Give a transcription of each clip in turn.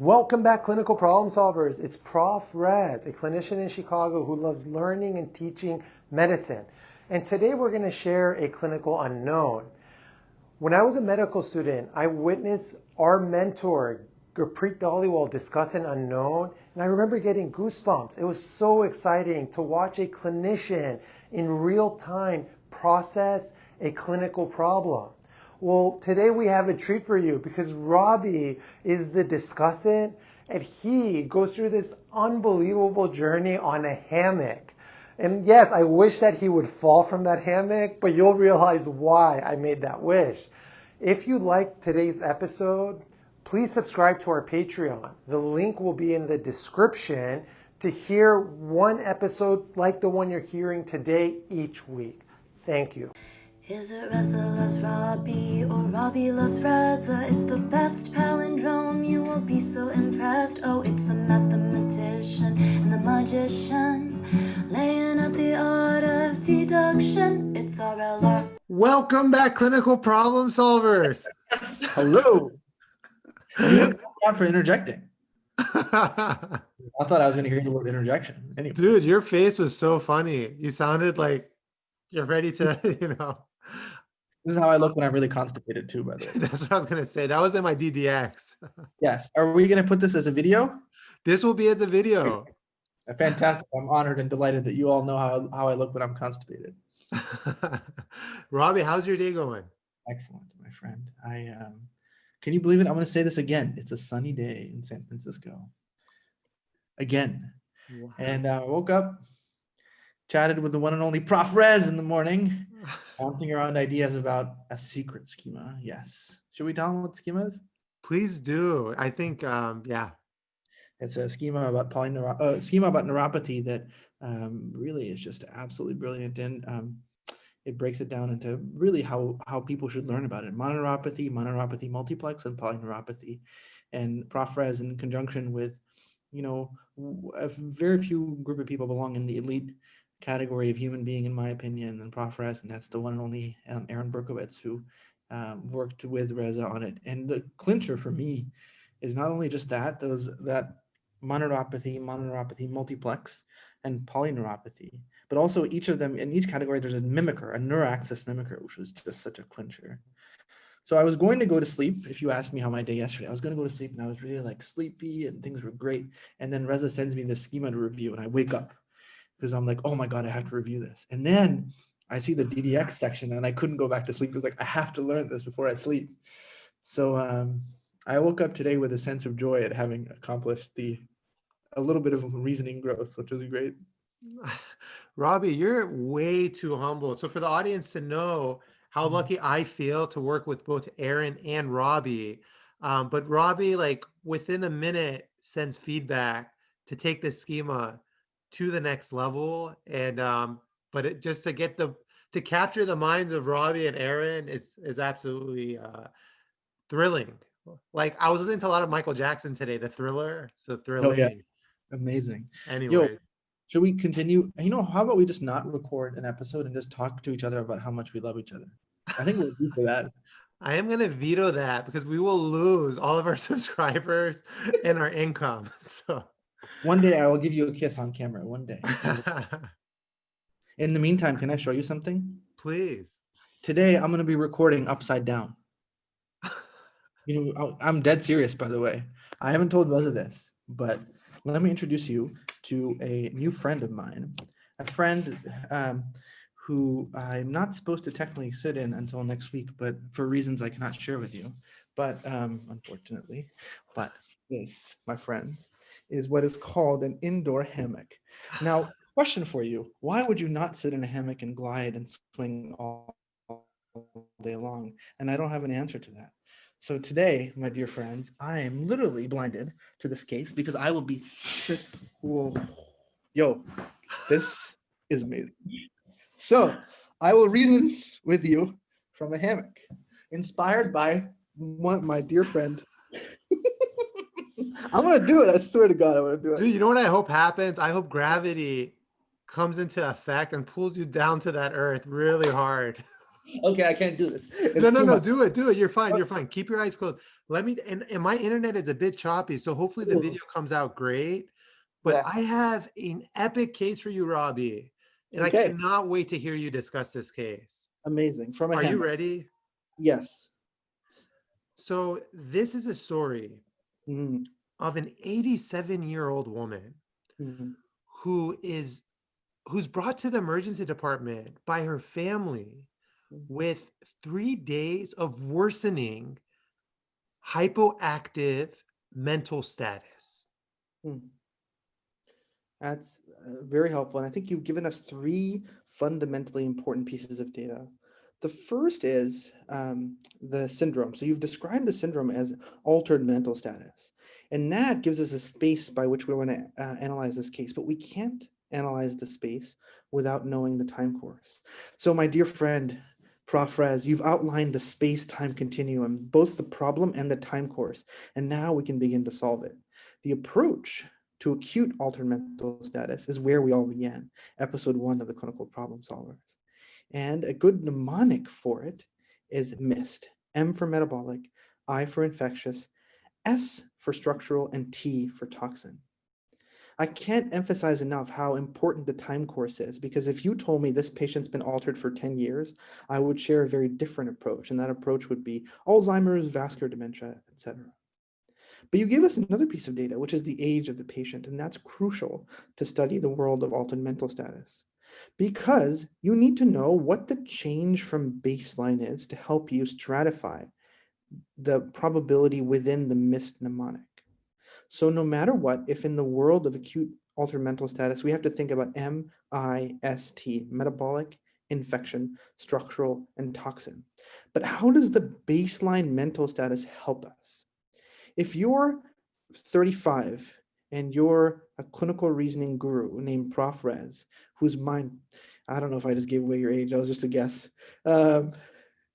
Welcome back, clinical problem solvers. It's Prof. Rez, a clinician in Chicago who loves learning and teaching medicine. And today we're going to share a clinical unknown. When I was a medical student, I witnessed our mentor, Gurpreet Dhaliwal, discuss an unknown, and I remember getting goosebumps. It was so exciting to watch a clinician in real time process a clinical problem. Well, today we have a treat for you because Rabih is the discussant and he goes through this unbelievable journey on a hammock. And yes, I wish that he would fall from that hammock, but you'll realize why I made that wish. If you like today's episode, please subscribe to our Patreon. The link will be in the description to hear one episode like the one you're hearing today each week. Thank you. Is it Reza loves Rabih or Rabih loves Reza? It's the best palindrome, you will be so impressed. Oh, it's the mathematician and the magician, laying out the art of deduction. It's RLR. Welcome back, clinical problem solvers. Hello. You didn't clap for interjecting. I thought I was going to hear the word interjection. Anyway. Dude, your face was so funny. You sounded like you're ready to, This is how I look when I'm really constipated too, by the way. That's what I was going to say. That was in my DDX. Yes. Are we going to put this as a video? This will be as a video. Fantastic. I'm honored and delighted that you all know how I look when I'm constipated. Rabih, how's your day going? Excellent, my friend. Can you believe it? I'm going to say this again. It's a sunny day in San Francisco. Again. Wow. And I woke up, chatted with the one and only Prof. Rez in the morning, bouncing around ideas about a secret schema. Yes. Should we tell them what schema is? Please do. I think, yeah. It's a schema about neuropathy that really is just absolutely brilliant. And it breaks it down into really how people should learn about it. Mononeuropathy multiplex, and polyneuropathy. And Prof. Rez, in conjunction with, a very few group of people belong in the elite category of human being, in my opinion, and Prof. Rez, and that's the one and only Aaron Berkowitz, who worked with Reza on it. And the clincher for me is not only just that mononeuropathy multiplex, and polyneuropathy, but also each of them, in each category, there's a mimicker, a neuroaxis mimicker, which was just such a clincher. So I was going to go to sleep. If you asked me how my day yesterday, I was going to go to sleep and I was really like sleepy and things were great. And then Reza sends me this schema to review and I wake up because I'm like, oh my God, I have to review this. And then I see the DDX section and I couldn't go back to sleep because like, I have to learn this before I sleep. So I woke up today with a sense of joy at having accomplished a little bit of reasoning growth, which was great. Rabih, you're way too humble. So for the audience to know how lucky I feel to work with both Aaron and Rabih, but Rabih, like within a minute, sends feedback to take this schema to the next level. And but it just to capture the minds of Rabih and Aaron is absolutely thrilling. Like I was listening to a lot of Michael Jackson today, the Thriller. So thrilling. Oh, yeah. Amazing. Anyway. Yo, should we continue? How about we just not record an episode and just talk to each other about how much we love each other? I think we'll do for that. I am going to veto that because we will lose all of our subscribers and our income. So one day I will give you a kiss on camera. One day. In the meantime, can I show you something? Please. Today I'm going to be recording upside down. I'm dead serious, by the way. I haven't told Reza this, but let me introduce you to a new friend of mine, a friend who I'm not supposed to technically sit in until next week, but for reasons I cannot share with you, but unfortunately, but this, my friends, is what is called an indoor hammock. Now, question for you, why would you not sit in a hammock and glide and swing all day long? And I don't have an answer to that. So today, my dear friends, I am literally blinded to this case because I will be, whoa, yo, this is amazing. So I will reason with you from a hammock, inspired by my dear friend. I'm going to do it. I swear to God, I'm going to do it. Dude, you know what I hope happens? I hope gravity comes into effect and pulls you down to that earth really hard. Okay, I can't do this. It's No, too much. do it. You're fine. You're fine. Keep your eyes closed. Let me, and my internet is a bit choppy, so hopefully the video comes out great. But Yeah. I have an epic case for you, Rabih, and I Okay. cannot wait to hear you discuss this case. Amazing. From a Are you hammer. ready? Yes. So this is a story Mhm. of an 87-year-old woman Mhm. who's brought to the emergency department by her family with 3 days of worsening hypoactive mental status. Mhm. That's very helpful. And I think you've given us three fundamentally important pieces of data. The first is the syndrome. So you've described the syndrome as altered mental status. And that gives us a space by which we want to analyze this case, but we can't analyze the space without knowing the time course. So my dear friend, Prof. Rez, you've outlined the space-time continuum, both the problem and the time course, and now we can begin to solve it. The approach to acute altered mental status is where we all began, episode 1 of the Clinical Problem Solvers. And a good mnemonic for it is MIST, M for metabolic, I for infectious, S for structural, and T for toxin. I can't emphasize enough how important the time course is, because if you told me this patient's been altered for 10 years, I would share a very different approach, and that approach would be Alzheimer's, vascular dementia, etc. But you gave us another piece of data, which is the age of the patient, and that's crucial to study the world of altered mental status, because you need to know what the change from baseline is to help you stratify the probability within the MIST mnemonic. So no matter what, if in the world of acute altered mental status, we have to think about MIST, metabolic, infection, structural, and toxin. But how does the baseline mental status help us? If you're 35 and you're a clinical reasoning guru named Prof. Rez, whose mind, I don't know if I just gave away your age, that was just a guess.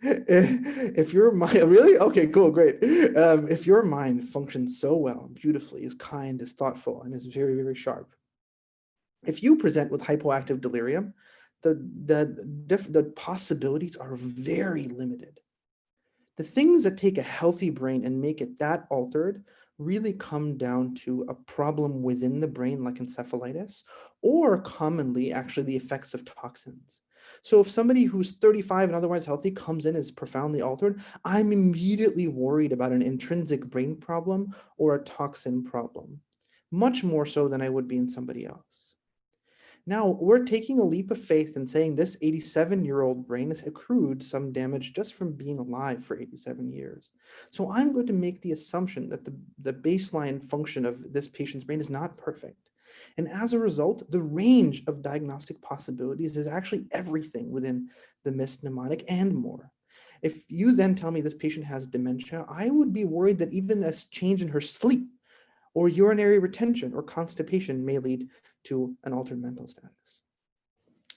If your mind, really? Okay, cool, great. If your mind functions so well, beautifully, is kind, is thoughtful, and is very, very sharp, if you present with hypoactive delirium, the possibilities are very limited. The things that take a healthy brain and make it that altered really come down to a problem within the brain, like encephalitis, or commonly actually the effects of toxins. So if somebody who's 35 and otherwise healthy comes in as profoundly altered, I'm immediately worried about an intrinsic brain problem or a toxin problem, much more so than I would be in somebody else. Now, we're taking a leap of faith and saying this 87-year-old brain has accrued some damage just from being alive for 87 years. So I'm going to make the assumption that the baseline function of this patient's brain is not perfect. And as a result, the range of diagnostic possibilities is actually everything within the MIST mnemonic and more. If you then tell me this patient has dementia, I would be worried that even a change in her sleep or urinary retention or constipation may lead to an altered mental status.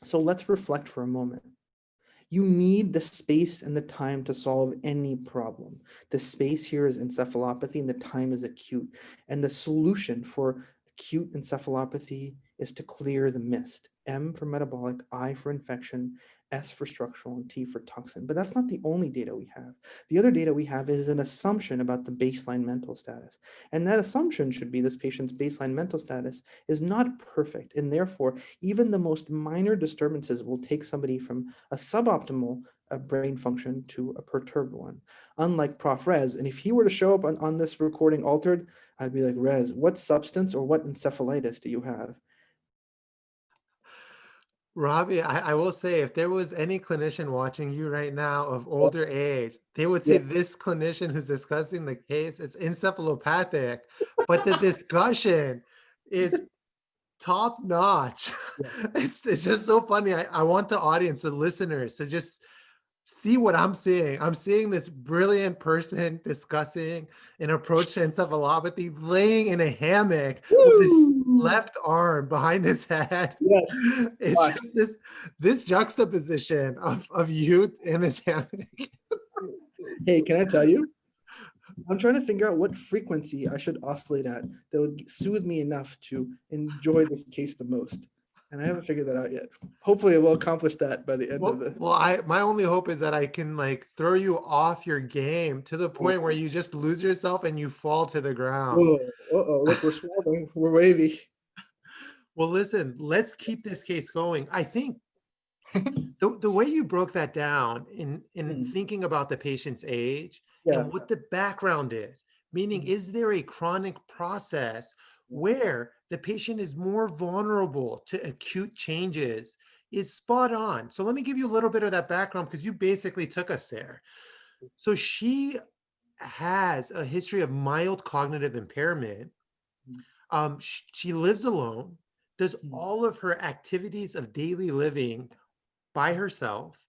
So let's reflect for a moment. You need the space and the time to solve any problem. The space here is encephalopathy and the time is acute. And the solution for acute encephalopathy is to clear the MIST. M for metabolic, I for infection, S for structural, and T for toxin. But that's not the only data we have. The other data we have is an assumption about the baseline mental status. And that assumption should be this patient's baseline mental status is not perfect. And therefore, even the most minor disturbances will take somebody from a suboptimal brain function to a perturbed one, unlike Prof. Rez. And if he were to show up on this recording altered, I'd be like, Rez, what substance or what encephalitis do you have? Rabih, I will say, if there was any clinician watching you right now of older age, they would say Yeah. this clinician who's discussing the case is encephalopathic, but the discussion is top notch. Yeah. It's just so funny. I want the audience, the listeners, to just see what I'm seeing. I'm seeing this brilliant person discussing an approach to encephalopathy, laying in a hammock with his Woo! left arm behind his head. Yes. It's Gosh. just this juxtaposition of youth in his hammock. Hey, can I tell you? I'm trying to figure out what frequency I should oscillate at that would soothe me enough to enjoy this case the most. And I haven't figured that out yet. Hopefully, we'll accomplish that by the end of the. My only hope is that I can like throw you off your game to the point where you just lose yourself and you fall to the ground. Whoa! Uh-oh! Look, we're swabbing. We're wavy. Well, listen, let's keep this case going. I think the way you broke that down in thinking about the patient's age and what the background is, meaning is there a chronic process where the patient is more vulnerable to acute changes, is spot on. So let me give you a little bit of that background because you basically took us there. So she has a history of mild cognitive impairment. She lives alone, does all of her activities of daily living by herself,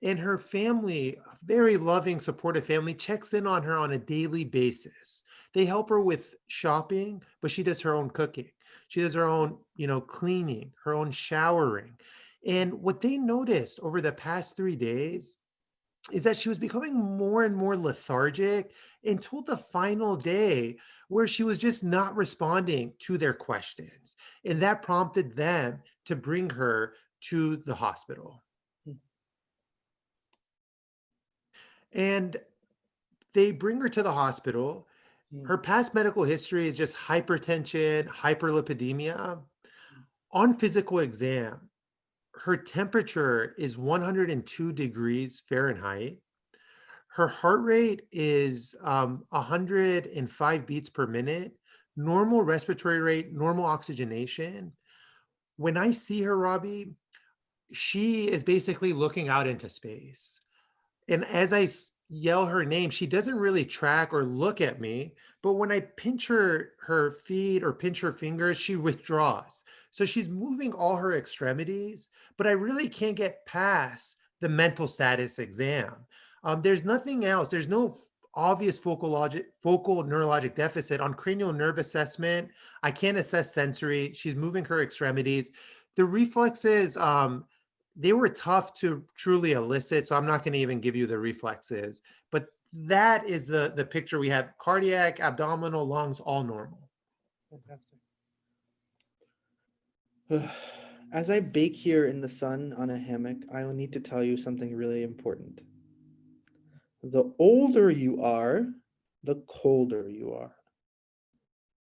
and her family, a very loving, supportive family, checks in on her on a daily basis. They help her with shopping, but she does her own cooking. She does her own, cleaning, her own showering. And what they noticed over the past 3 days is that she was becoming more and more lethargic until the final day where she was just not responding to their questions. And that prompted them to bring her to the hospital. And they bring her to the hospital. Her past medical history is just hypertension, hyperlipidemia. On physical exam, her temperature is 102 degrees Fahrenheit. Her heart rate is 105 beats per minute, normal respiratory rate, normal oxygenation. When I see her, Rabih, she is basically looking out into space. And as I yell her name, she doesn't really track or look at me. But when I pinch her feet or pinch her fingers, she withdraws. So she's moving all her extremities, but I really can't get past the mental status exam. There's nothing else. There's no obvious focal neurologic deficit. On cranial nerve assessment, I can't assess sensory. She's moving her extremities. The reflexes, they were tough to truly elicit, so I'm not going to even give you the reflexes. But that is the picture we have. Cardiac, abdominal, lungs, all normal. Fantastic. As I bake here in the sun on a hammock, I will need to tell you something really important. The older you are, the colder you are.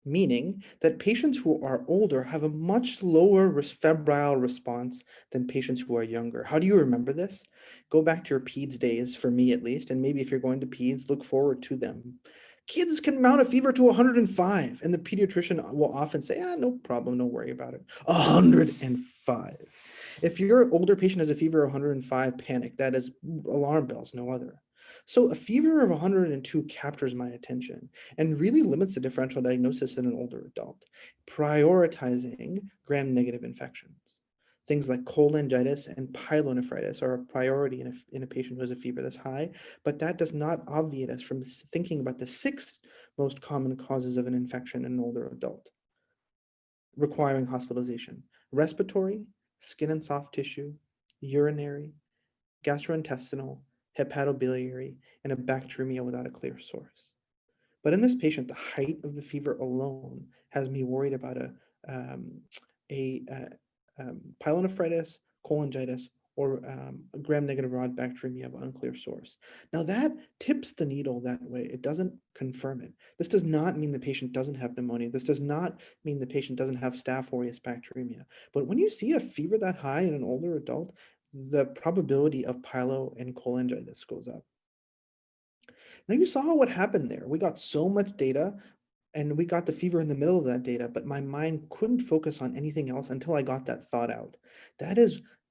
Meaning that patients who are older have a much lower febrile response than patients who are younger. How do you remember this? Go back to your peds days, for me at least, and maybe if you're going to peds, look forward to them. Kids can mount a fever to 105, and the pediatrician will often say, no problem, don't worry about it. 105. If your older patient has a fever of 105, panic. That is alarm bells, no other. So a fever of 102 captures my attention and really limits the differential diagnosis in an older adult, prioritizing gram-negative infections. Things like cholangitis and pyelonephritis are a priority in a patient who has a fever this high, but that does not obviate us from thinking about the 6 most common causes of an infection in an older adult requiring hospitalization: respiratory, skin and soft tissue, urinary, gastrointestinal, hepatobiliary, and a bacteremia without a clear source. But in this patient, the height of the fever alone has me worried about pyelonephritis, cholangitis, or a gram-negative rod bacteremia of unclear source. Now that tips the needle that way. It doesn't confirm it. This does not mean the patient doesn't have pneumonia. This does not mean the patient doesn't have Staph aureus bacteremia. But when you see a fever that high in an older adult, the probability of pyelo and cholangitis goes up. Now you saw what happened there. We got so much data and we got the fever in the middle of that data, but my mind couldn't focus on anything else until I got that thought out. That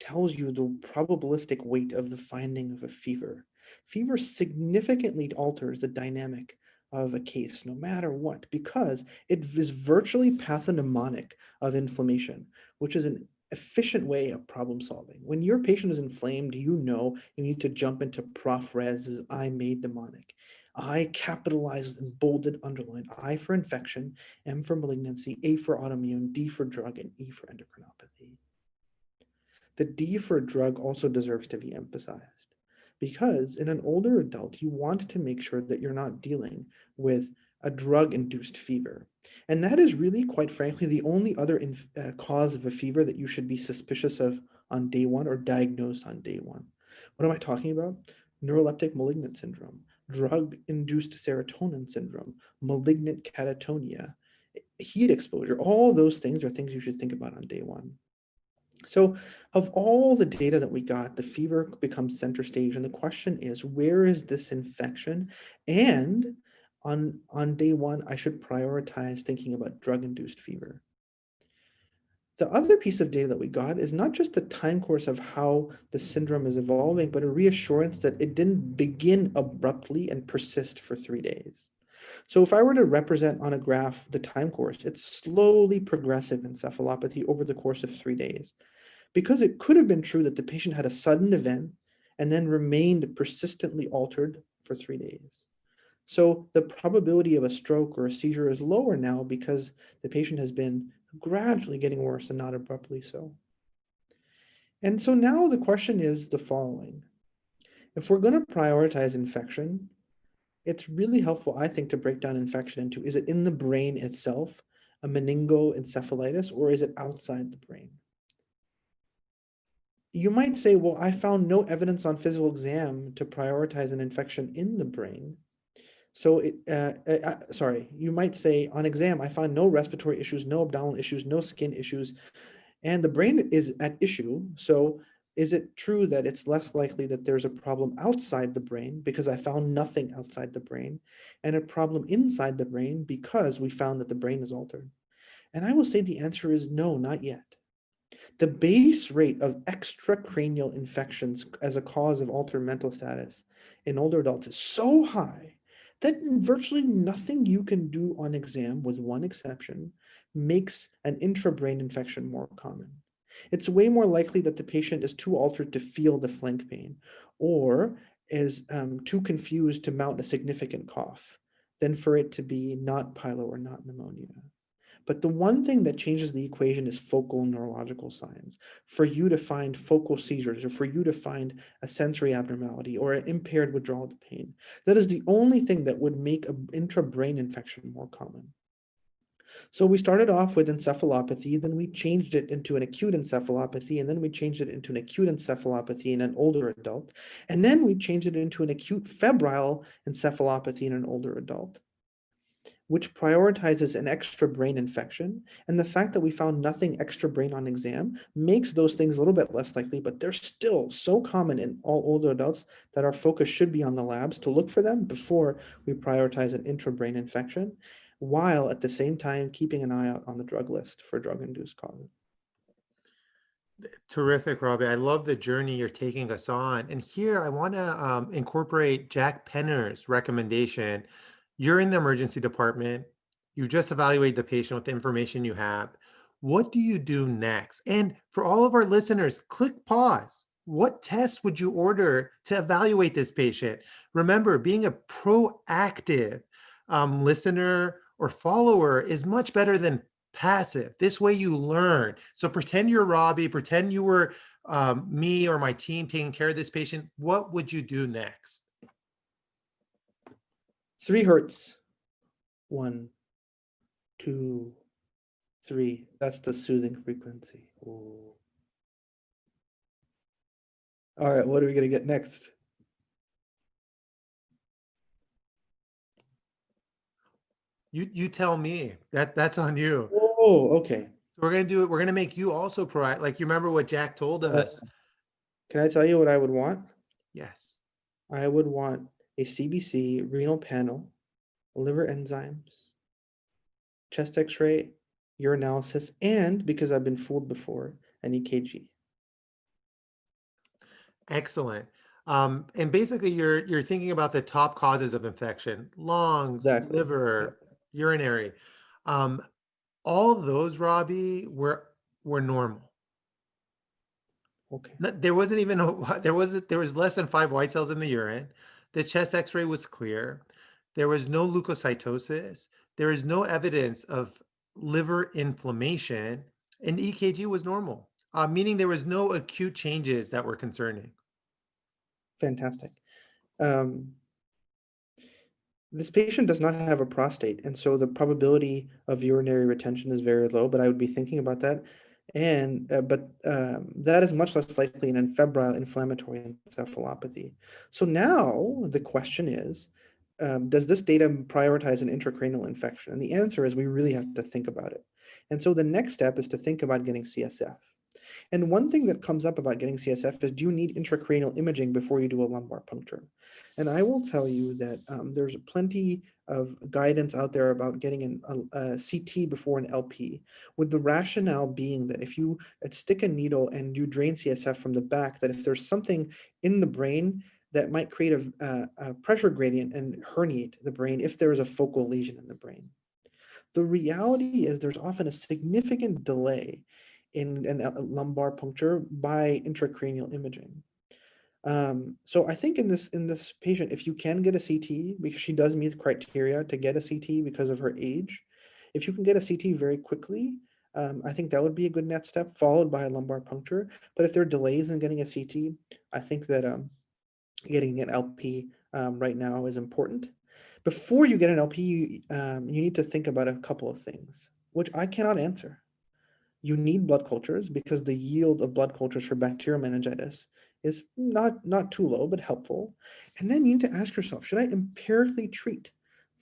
tells you the probabilistic weight of the finding of a fever. Fever significantly alters the dynamic of a case, no matter what, because it is virtually pathognomonic of inflammation, which is an efficient way of problem solving. When your patient is inflamed, you know you need to jump into Prof. Rez's I made mnemonic. I capitalized and bolded, underlined. I for infection, M for malignancy, A for autoimmune, D for drug, and E for endocrinopathy. The D for drug also deserves to be emphasized because in an older adult, you want to make sure that you're not dealing with a drug-induced fever. And that is really, quite frankly, the only other cause of a fever that you should be suspicious of on day one or diagnosed on day one. What am I talking about? Neuroleptic malignant syndrome, drug-induced serotonin syndrome, malignant catatonia, heat exposure. All those things are things you should think about on day one. So of all the data that we got, the fever becomes center stage. And the question is, where is this infection? And on day one, I should prioritize thinking about drug-induced fever. The other piece of data that we got is not just the time course of how the syndrome is evolving, but a reassurance that it didn't begin abruptly and persist for 3 days. So if I were to represent on a graph the time course, it's slowly progressive encephalopathy over the course of 3 days. Because it could have been true that the patient had a sudden event and then remained persistently altered for 3 days. So the probability of a stroke or a seizure is lower now because the patient has been gradually getting worse and not abruptly so. And so now the question is the following. If we're going to prioritize infection, it's really helpful, I think, to break down infection into, is it in the brain itself, a meningoencephalitis, or is it outside the brain? You might say, well, I found no evidence on physical exam to prioritize an infection in the brain. So you might say on exam, I found no respiratory issues, no abdominal issues, no skin issues, and the brain is at issue. So is it true that it's less likely that there's a problem outside the brain because I found nothing outside the brain, and a problem inside the brain because we found that the brain is altered? And I will say the answer is no, not yet. The base rate of extracranial infections as a cause of altered mental status in older adults is so high that virtually nothing you can do on exam, with one exception, makes an intrabrain infection more common. It's way more likely that the patient is too altered to feel the flank pain or is too confused to mount a significant cough than for it to be not pyelo or not pneumonia. But the one thing that changes the equation is focal neurological signs. For you to find focal seizures, or for you to find a sensory abnormality or an impaired withdrawal to pain, that is the only thing that would make an intrabrain infection more common. So we started off with encephalopathy, then we changed it into an acute encephalopathy, and then we changed it into an acute encephalopathy in an older adult, and then we changed it into an acute febrile encephalopathy in an older adult, which prioritizes an extra brain infection. And the fact that we found nothing extra brain on exam makes those things a little bit less likely, but they're still so common in all older adults that our focus should be on the labs to look for them before we prioritize an intrabrain infection, while at the same time keeping an eye out on the drug list for drug-induced causes. Terrific, Rabih. I love the journey you're taking us on. And here I want to incorporate Jack Penner's recommendation. You're in the emergency department. You just evaluate the patient with the information you have. What do you do next? And for all of our listeners, click pause. What test would you order to evaluate this patient? Remember, being a proactive listener or follower is much better than passive. This way you learn. So pretend you're Rabih, pretend you were me or my team taking care of this patient. What would you do next? 3 hertz. 1, 2, 3. That's the soothing frequency. Ooh. All right, what are we going to get next? You tell me. That's on you. Oh, okay. So we're going to do it. We're going to make you also proactive. Like, you remember what Jack told us. Can I tell you what I would want? Yes. I would want a CBC renal panel, liver enzymes, chest x-ray, urinalysis, and, because I've been fooled before, an EKG. Excellent. And basically you're thinking about the top causes of infection: lungs, Exactly. liver, urinary. All of those, Rabih, were normal. Okay. There wasn't even there was less than 5 white cells in the urine. The chest x-ray was clear. There was no leukocytosis. There is no evidence of liver inflammation, and EKG was normal, meaning there was no acute changes that were concerning. Fantastic. This patient does not have a prostate, and so the probability of urinary retention is very low, but I would be thinking about that. And that is much less likely in febrile inflammatory encephalopathy. So now the question is, does this data prioritize an intracranial infection? And the answer is we really have to think about it. And so the next step is to think about getting CSF. And one thing that comes up about getting CSF is, do you need intracranial imaging before you do a lumbar puncture? And I will tell you that there's plenty of guidance out there about getting a CT before an LP, with the rationale being that if you stick a needle and you drain CSF from the back, that if there's something in the brain that might create a pressure gradient and herniate the brain if there is a focal lesion in the brain. The reality is there's often a significant delay in a lumbar puncture by intracranial imaging. So I think in this patient, if you can get a CT, because she does meet the criteria to get a CT because of her age, if you can get a CT very quickly, I think that would be a good next step, followed by a lumbar puncture. But if there are delays in getting a CT, I think that getting an LP right now is important. Before you get an LP, you need to think about a couple of things, which I cannot answer. You need blood cultures because the yield of blood cultures for bacterial meningitis is not too low, but helpful. And then you need to ask yourself, should I empirically treat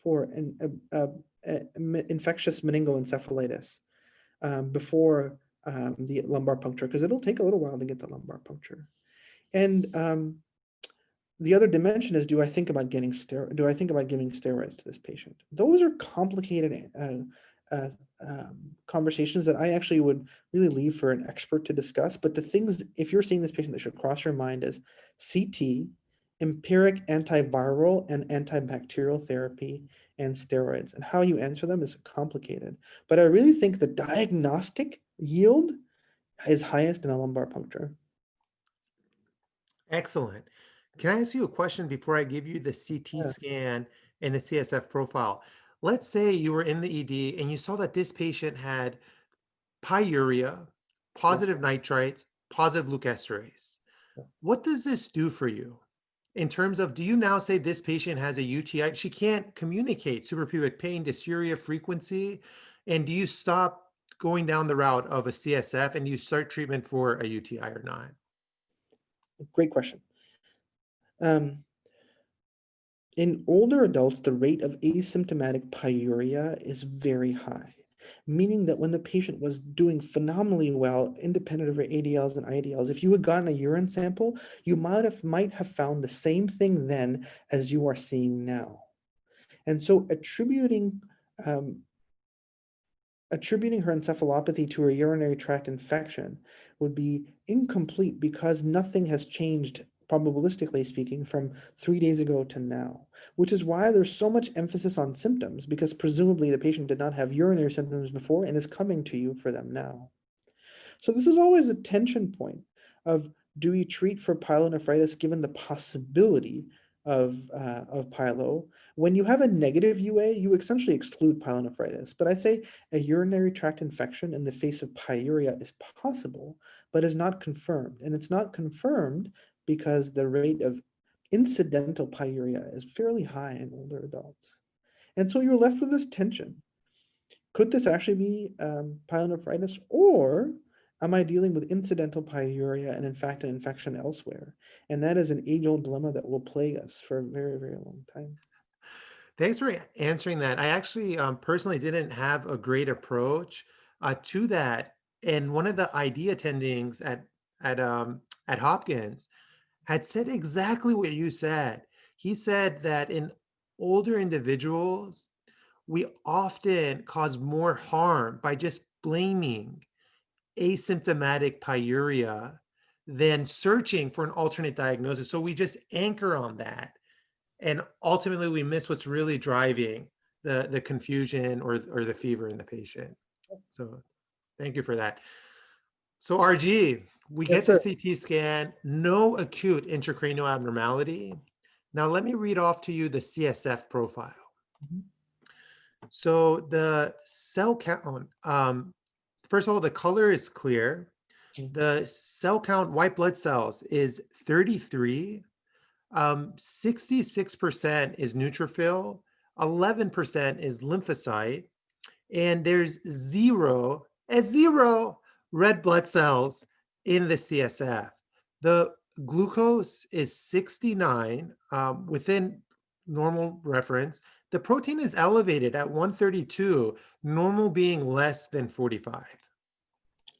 for an infectious meningoencephalitis before the lumbar puncture? Because it'll take a little while to get the lumbar puncture. And the other dimension is, do I think about giving steroids to this patient? Those are complicated conversations that I actually would really leave for an expert to discuss. But the things, if you're seeing this patient, that should cross your mind is CT, empiric antiviral and antibacterial therapy, and steroids. And how you answer them is complicated. But I really think the diagnostic yield is highest in a lumbar puncture. Excellent. Can I ask you a question before I give you the CT scan and the CSF profile? Let's say you were in the ED and you saw that this patient had pyuria, positive nitrites, positive leukosterase. What does this do for you in terms of, do you now say this patient has a UTI? She can't communicate suprapubic pain, dysuria, frequency. And do you stop going down the route of a CSF and you start treatment for a UTI or not? Great question. In older adults, the rate of asymptomatic pyuria is very high, meaning that when the patient was doing phenomenally well, independent of her ADLs and IDLs, if you had gotten a urine sample, you might have found the same thing then as you are seeing now. And so attributing her encephalopathy to a urinary tract infection would be incomplete because nothing has changed, probabilistically speaking, from 3 days ago to now, which is why there's so much emphasis on symptoms, because presumably the patient did not have urinary symptoms before and is coming to you for them now. So this is always a tension point of, do we treat for pyelonephritis given the possibility of pyelo? When you have a negative UA, you essentially exclude pyelonephritis. But I'd say a urinary tract infection in the face of pyuria is possible, but is not confirmed. And it's not confirmed because the rate of incidental pyuria is fairly high in older adults. And so you're left with this tension. Could this actually be pyelonephritis, or am I dealing with incidental pyuria and in fact an infection elsewhere? And that is an age-old dilemma that will plague us for a very, very long time. Thanks for answering that. I actually personally didn't have a great approach to that. And one of the ID attendings at Hopkins had said exactly what you said. He said that in older individuals, we often cause more harm by just blaming asymptomatic pyuria than searching for an alternate diagnosis. So we just anchor on that. And ultimately we miss what's really driving the confusion or the fever in the patient. So thank you for that. So RG, we get the CT scan, no acute intracranial abnormality. Now let me read off to you the CSF profile. So the cell count, first of all, the color is clear. The cell count, white blood cells, is 33. 66% is neutrophil. 11% is lymphocyte, and there's zero red blood cells in the CSF. The glucose is 69 within normal reference. The protein is elevated at 132, normal being less than 45.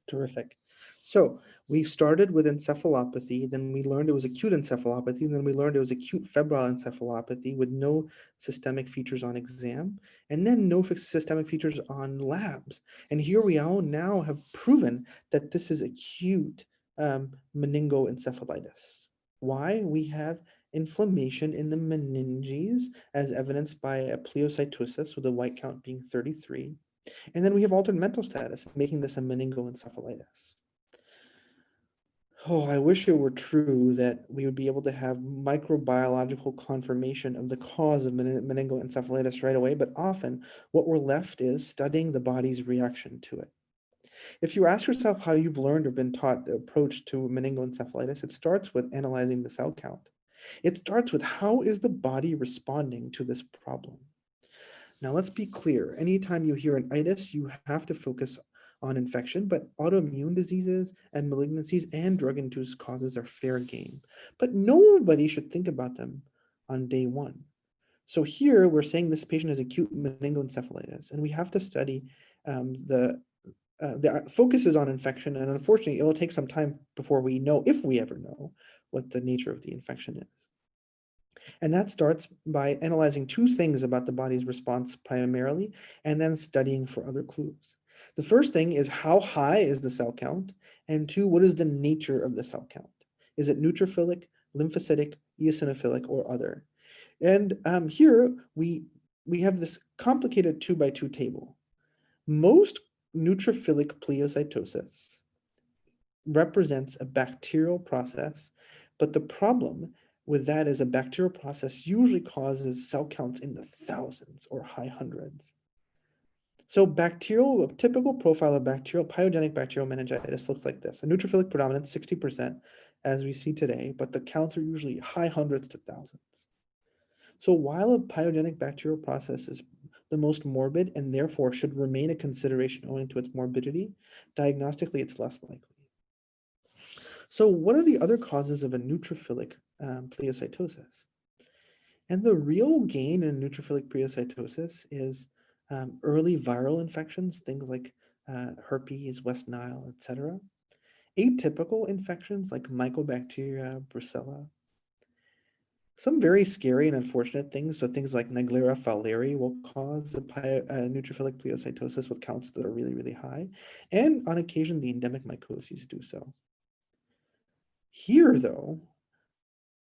Terrific. So we started with encephalopathy, then we learned it was acute encephalopathy, and then we learned it was acute febrile encephalopathy with no systemic features on exam, and then no systemic features on labs. And here we all now have proven that this is acute meningoencephalitis. Why? We have inflammation in the meninges as evidenced by a pleocytosis with a white count being 33. And then we have altered mental status, making this a meningoencephalitis. Oh, I wish it were true that we would be able to have microbiological confirmation of the cause of meningoencephalitis right away, but often what we're left is studying the body's reaction to it. If you ask yourself how you've learned or been taught the approach to meningoencephalitis, it starts with analyzing the cell count. It starts with how is the body responding to this problem? Now, let's be clear. Anytime you hear an itis, you have to focus on infection, but autoimmune diseases and malignancies and drug-induced causes are fair game. But nobody should think about them on day one. So here we're saying this patient has acute meningoencephalitis, and we have to study the focus is on infection, and unfortunately, it will take some time before we know, if we ever know, what the nature of the infection is. And that starts by analyzing two things about the body's response primarily, and then studying for other clues. The first thing is how high is the cell count? And two, what is the nature of the cell count? Is it neutrophilic, lymphocytic, eosinophilic, or other? And here we have this complicated 2x2 table. Most neutrophilic pleocytosis represents a bacterial process, but the problem with that is a bacterial process usually causes cell counts in the thousands or high hundreds. So a typical profile of pyogenic bacterial meningitis looks like this. A neutrophilic predominance, 60%, as we see today, but the counts are usually high hundreds to thousands. So while a pyogenic bacterial process is the most morbid and therefore should remain a consideration owing to its morbidity, diagnostically it's less likely. So what are the other causes of a neutrophilic pleocytosis? And the real gain in neutrophilic pleocytosis is early viral infections, things like herpes, West Nile, etc. Atypical infections like Mycobacteria, Brucella. Some very scary and unfortunate things, so things like Naegleria fowleri will cause a neutrophilic pleocytosis with counts that are really, really high. And on occasion, the endemic mycoses do so. Here, though,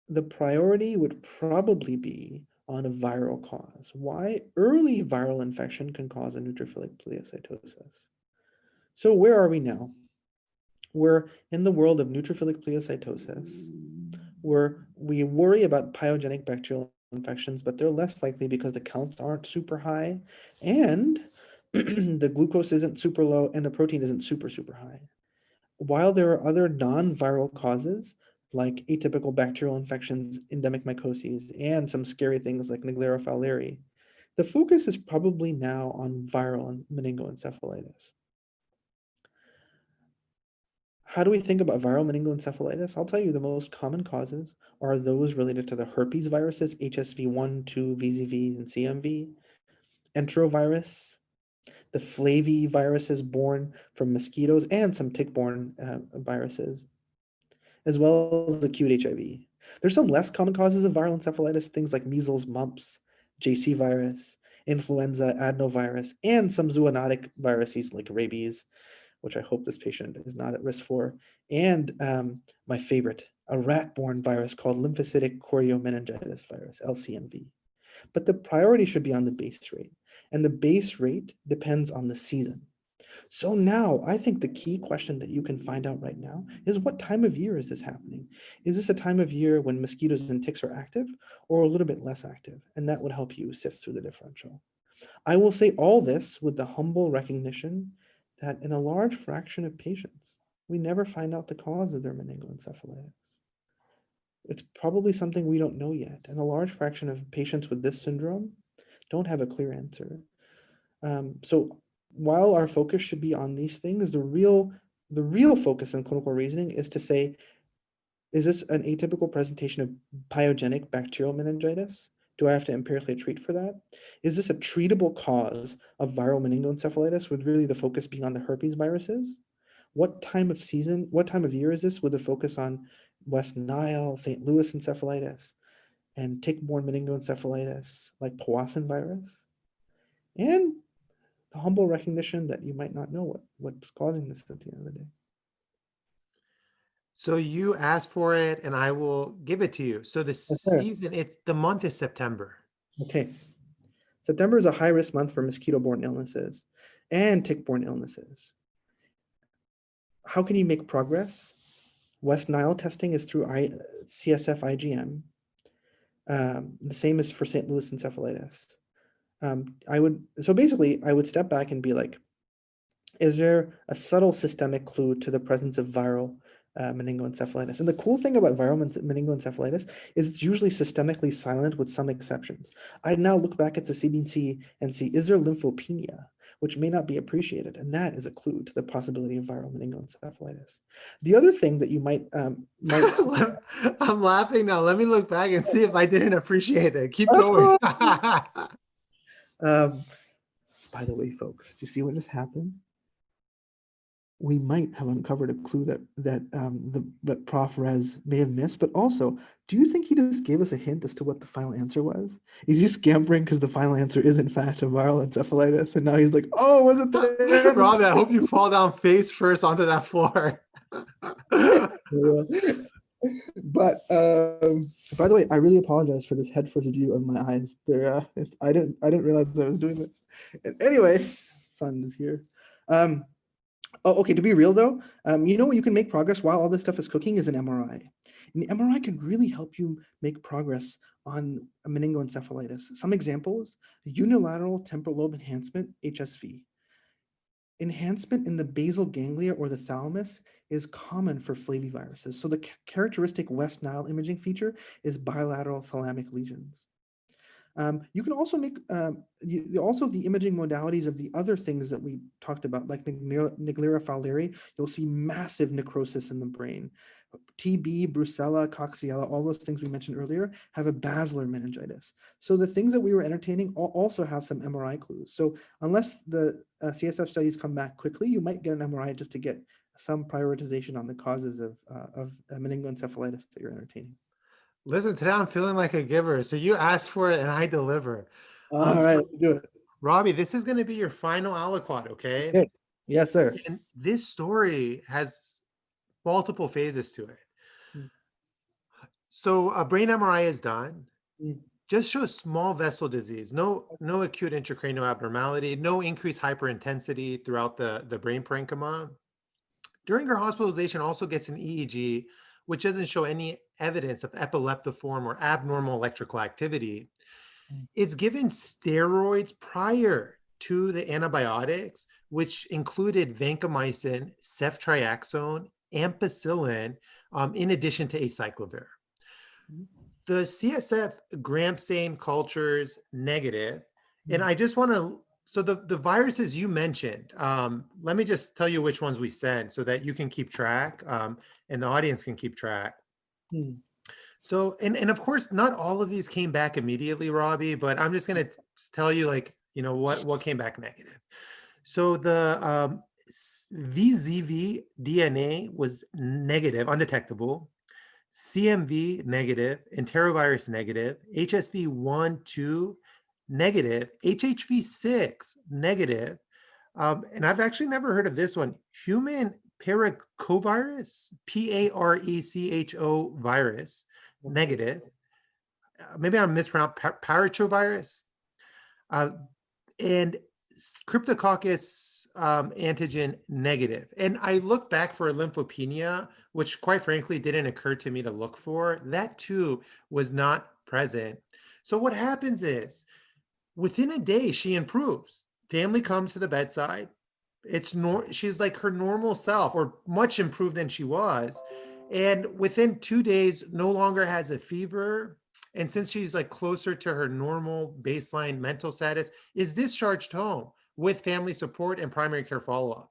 the priority would probably be on a viral cause. Why? Early viral infection can cause a neutrophilic pleocytosis. So where are we now? We're in the world of neutrophilic pleocytosis, where we worry about pyogenic bacterial infections, but they're less likely because the counts aren't super high, and the glucose isn't super low, and the protein isn't super, super high. While there are other non-viral causes, like atypical bacterial infections, endemic mycoses, and some scary things like Naegleria fowleri, the focus is probably now on viral meningoencephalitis. How do we think about viral meningoencephalitis? I'll tell you the most common causes are those related to the herpes viruses, HSV1, 2, VZV, and CMV, enterovirus, the flaviviruses born from mosquitoes, and some tick-borne viruses, as well as acute HIV. There's some less common causes of viral encephalitis, things like measles, mumps, JC virus, influenza, adenovirus, and some zoonotic viruses like rabies, which I hope this patient is not at risk for, and my favorite, a rat-borne virus called lymphocytic choriomeningitis virus, LCMV. But the priority should be on the base rate, and the base rate depends on the season. So now I think the key question that you can find out right now is what time of year is this happening? Is this a time of year when mosquitoes and ticks are active or a little bit less active? And that would help you sift through the differential. I will say all this with the humble recognition that in a large fraction of patients, we never find out the cause of their meningoencephalitis. It's probably something we don't know yet. And a large fraction of patients with this syndrome don't have a clear answer. So while our focus should be on these things, the real focus in clinical reasoning is to say, is this an atypical presentation of pyogenic bacterial meningitis? Do I have to empirically treat for that? Is this a treatable cause of viral meningoencephalitis, with really the focus being on the herpes viruses? What time of season, what time of year is this, with a focus on West Nile, St. Louis encephalitis, and tick-borne meningoencephalitis like Powassan virus? And the humble recognition that you might not know what's causing this at the end of the day. So you asked for it, and I will give it to you. So the season, the month is September. Okay. September is a high-risk month for mosquito-borne illnesses and tick-borne illnesses. How can you make progress? West Nile testing is through CSF IgM. The same is for St. Louis encephalitis. I would step back and be like, is there a subtle systemic clue to the presence of viral meningoencephalitis? And the cool thing about viral meningoencephalitis is it's usually systemically silent with some exceptions. I now look back at the CBC and see, is there lymphopenia, which may not be appreciated? And that is a clue to the possibility of viral meningoencephalitis. The other thing that you might I'm laughing now. Let me look back and see if I didn't appreciate it. Keep going. By the way, folks, do you see what just happened? We might have uncovered a clue that Prof. Rez may have missed, but also, do you think he just gave us a hint as to what the final answer was? Is he scampering because the final answer is in fact a viral encephalitis, and now he's like, oh, was it there? Rob, I hope you fall down face first onto that floor. But by the way, I really apologize for this head first view of my eyes. I didn't realize I was doing this. And anyway, fun to hear. Oh, okay, to be real though, you know what you can make progress while all this stuff is cooking is an MRI. And the MRI can really help you make progress on meningoencephalitis. Some examples: unilateral temporal lobe enhancement, HSV. Enhancement in the basal ganglia or the thalamus is common for flaviviruses. So the characteristic West Nile imaging feature is bilateral thalamic lesions. You can also make, also the imaging modalities of the other things that we talked about, like Naegleria fowleri, you'll see massive necrosis in the brain. TB, Brucella, Coxiella, all those things we mentioned earlier have a basilar meningitis. So the things that we were entertaining also have some MRI clues. So unless the CSF studies come back quickly, you might get an MRI just to get some prioritization on the causes of meningoencephalitis that you're entertaining. Listen, today I'm feeling like a giver. So you ask for it and I deliver. All right, let's do it. Robbie, this is going to be your final aliquot, okay? Okay. Yes, sir. And this story has multiple phases to it. So a brain MRI is done. Just shows small vessel disease, no acute intracranial abnormality, no increased hyperintensity throughout the brain parenchyma. During her hospitalization, also gets an EEG, which doesn't show any evidence of epileptiform or abnormal electrical activity. It's given steroids prior to the antibiotics, which included vancomycin, ceftriaxone, ampicillin, in addition to acyclovir. The CSF gram stain cultures negative. And I just want to, so the viruses you mentioned, let me just tell you which ones we sent so that you can keep track and the audience can keep track. So, and of course, not all of these came back immediately, Robbie, but I'm just going to tell you, like, you know, what came back negative. So the VZV DNA was negative, undetectable. CMV negative, enterovirus negative, HSV1, 2 negative, HHV6 negative, and I've actually never heard of this one, human paracovirus, PARECHO virus, negative. Maybe I'm mispronounced, parachovirus, and Cryptococcus antigen negative. And I look back for a lymphopenia, which quite frankly didn't occur to me to look for. That too was not present. So what happens is, within a day, she improves. Family comes to the bedside. She's like her normal self, or much improved than she was. And within 2 days, no longer has a fever, And since she's like closer to her normal baseline mental status, is discharged home with family support and primary care follow-up.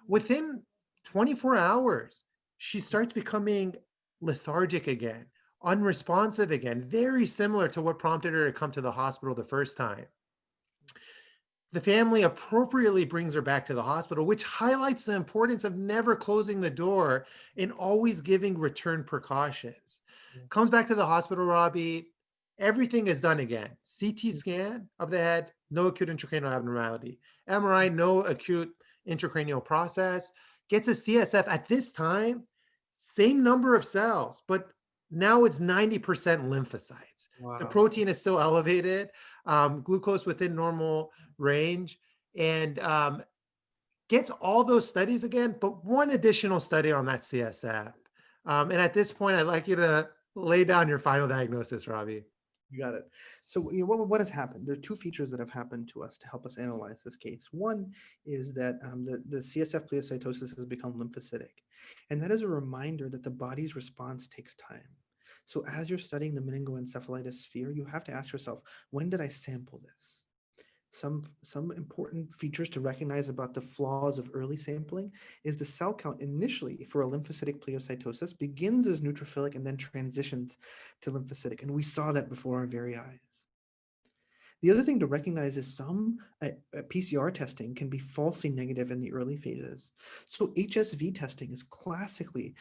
Within 24 hours, she starts becoming lethargic again, unresponsive again, very similar to what prompted her to come to the hospital the first time. The family appropriately brings her back to the hospital, which highlights the importance of never closing the door and always giving return precautions. Comes back to the hospital, Rabih. Everything is done again. CT scan of the head, no acute intracranial abnormality. MRI, no acute intracranial process. Gets a CSF at this time, same number of cells, but now it's 90% lymphocytes. Wow. The protein is still elevated, glucose within normal range, and gets all those studies again, but one additional study on that CSF. And at this point, I'd like you to lay down your final diagnosis, Rabih. You got it. So what has happened? There are two features that have happened to us to help us analyze this case. One is that the CSF pleocytosis has become lymphocytic. And that is a reminder that the body's response takes time. So as you're studying the meningoencephalitis sphere, you have to ask yourself, when did I sample this? Some important features to recognize about the flaws of early sampling is the cell count initially for a lymphocytic pleocytosis begins as neutrophilic and then transitions to lymphocytic. And we saw that before our very eyes. The other thing to recognize is some PCR testing can be falsely negative in the early phases. So HSV testing is classically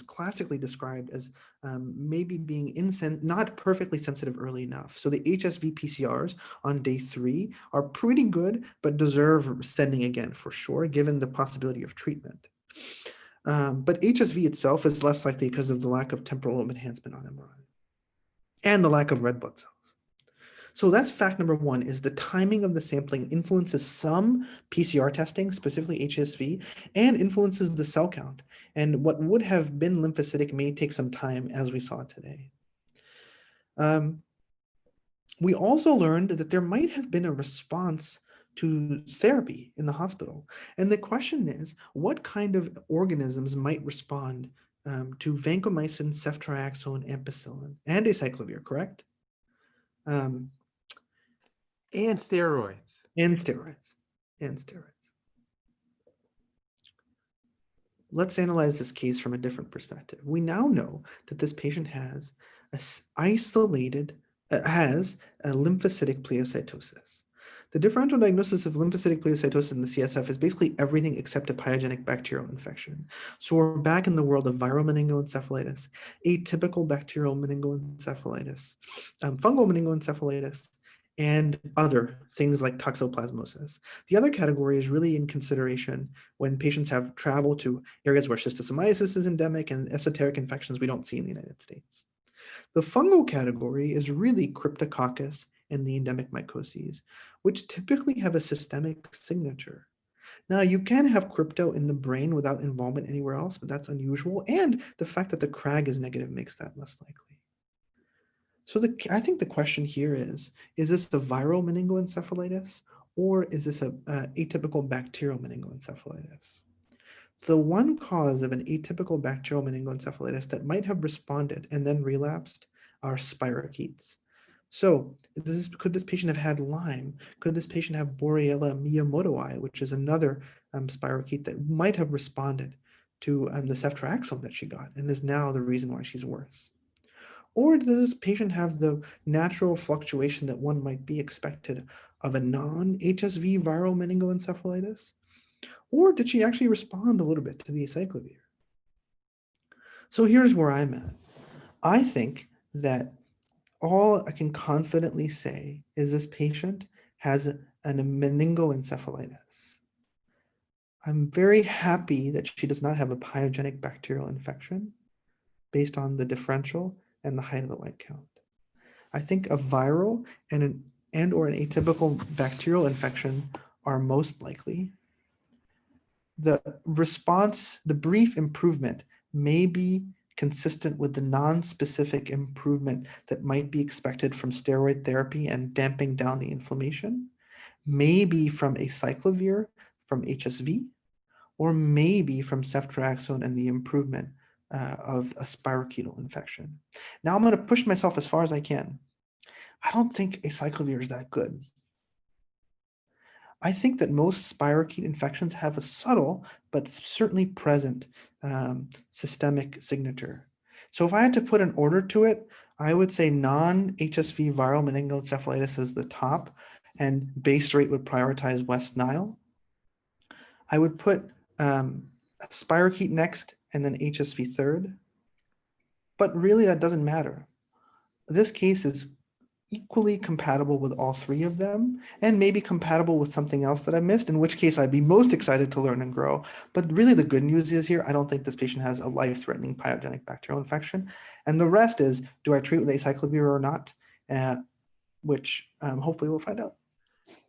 classically described as maybe being not perfectly sensitive early enough. So the HSV PCRs on day 3 are pretty good, but deserve sending again for sure, given the possibility of treatment. But HSV itself is less likely because of the lack of temporal lobe enhancement on MRI and the lack of red blood cells. So that's fact number 1, is the timing of the sampling influences some PCR testing, specifically HSV, and influences the cell count. And what would have been lymphocytic may take some time, as we saw today. We also learned that there might have been a response to therapy in the hospital. And the question is, what kind of organisms might respond to vancomycin, ceftriaxone, ampicillin, and acyclovir, correct? And steroids. And steroids. Let's analyze this case from a different perspective. We now know that this patient has a lymphocytic pleocytosis. The differential diagnosis of lymphocytic pleocytosis in the CSF is basically everything except a pyogenic bacterial infection. So we're back in the world of viral meningoencephalitis, atypical bacterial meningoencephalitis, fungal meningoencephalitis, and other things like toxoplasmosis. The other category is really in consideration when patients have traveled to areas where schistosomiasis is endemic and esoteric infections we don't see in the United States. The fungal category is really Cryptococcus and the endemic mycoses, which typically have a systemic signature. Now, you can have crypto in the brain without involvement anywhere else, but that's unusual. And the fact that the CRAG is negative makes that less likely. So I think the question here is this a viral meningoencephalitis, or is this a atypical bacterial meningoencephalitis? The one cause of an atypical bacterial meningoencephalitis that might have responded and then relapsed are spirochetes. So could this patient have had Lyme? Could this patient have Borrelia miyamotoi, which is another spirochete that might have responded to the ceftriaxone that she got and is now the reason why she's worse? Or does this patient have the natural fluctuation that one might be expected of a non-HSV viral meningoencephalitis? Or did she actually respond a little bit to the acyclovir? So here's where I'm at. I think that all I can confidently say is this patient has a meningoencephalitis. I'm very happy that she does not have a pyogenic bacterial infection based on the differential and the height of the white count. I think a viral and or an atypical bacterial infection are most likely. The response, the brief improvement may be consistent with the non-specific improvement that might be expected from steroid therapy and damping down the inflammation, maybe from acyclovir from HSV, or maybe from ceftriaxone and the improvement of a spirochetal infection. Now I'm going to push myself as far as I can. I don't think acyclovir is that good. I think that most spirochete infections have a subtle but certainly present systemic signature. So if I had to put an order to it, I would say non-HSV viral meningoencephalitis is the top, and base rate would prioritize West Nile. I would put spirochete next and then HSV third. But really, that doesn't matter. This case is equally compatible with all three of them, and maybe compatible with something else that I missed, in which case I'd be most excited to learn and grow. But really the good news is here, I don't think this patient has a life-threatening pyogenic bacterial infection. And the rest is, do I treat with acyclovir or not? Which hopefully we'll find out.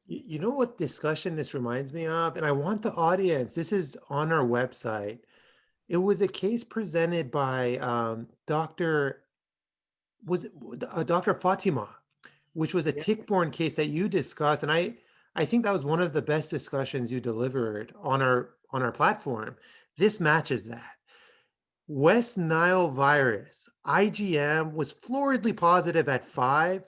You know what discussion this reminds me of? And I want the audience, this is on our website. It was a case presented by Dr. Fatima, which was a tick-borne case that you discussed. And I think that was one of the best discussions you delivered on our platform. This matches that. West Nile virus, IgM, was floridly positive at 5,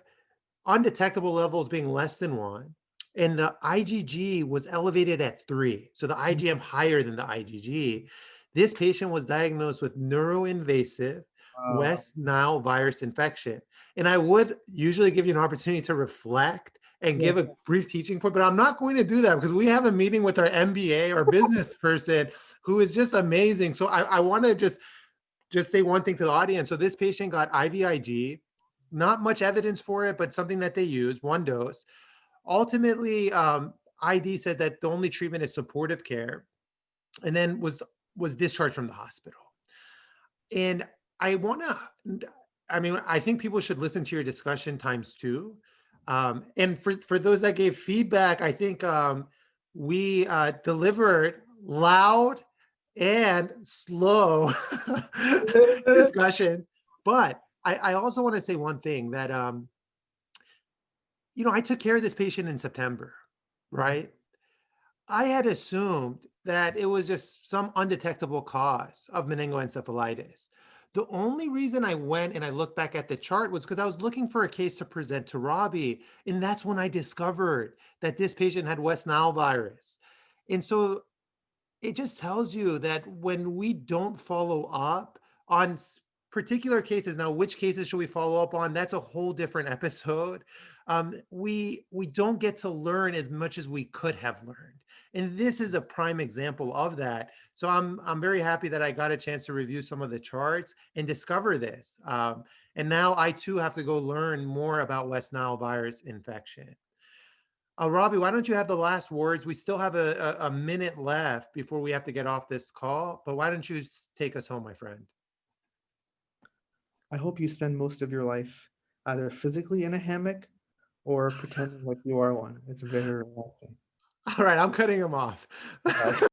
undetectable levels being less than 1. And the IgG was elevated at 3. So the IgM higher than the IgG. This patient was diagnosed with neuroinvasive West Nile virus infection. And I would usually give you an opportunity to reflect and give a brief teaching point, but I'm not going to do that because we have a meeting with our MBA or business person who is just amazing. So I want to just say one thing to the audience. So this patient got IVIG, not much evidence for it, but something that they use, 1 dose. Ultimately, ID said that the only treatment is supportive care, and then was discharged from the hospital. And I think people should listen to your discussion ×2. And for those that gave feedback, I think we delivered loud and slow discussions. But I also want to say one thing that, I took care of this patient in September, right? I had assumed that it was just some undetectable cause of meningoencephalitis. The only reason I went and I looked back at the chart was because I was looking for a case to present to Rabih. And that's when I discovered that this patient had West Nile virus. And so it just tells you that when we don't follow up on particular cases, now which cases should we follow up on? That's a whole different episode. We don't get to learn as much as we could have learned. And this is a prime example of that. So I'm very happy that I got a chance to review some of the charts and discover this. And now I too have to go learn more about West Nile virus infection. Rabih, why don't you have the last words? We still have a minute left before we have to get off this call, but why don't you take us home, my friend? I hope you spend most of your life either physically in a hammock or pretending like you are one. It's very relaxing. All right, I'm cutting him off.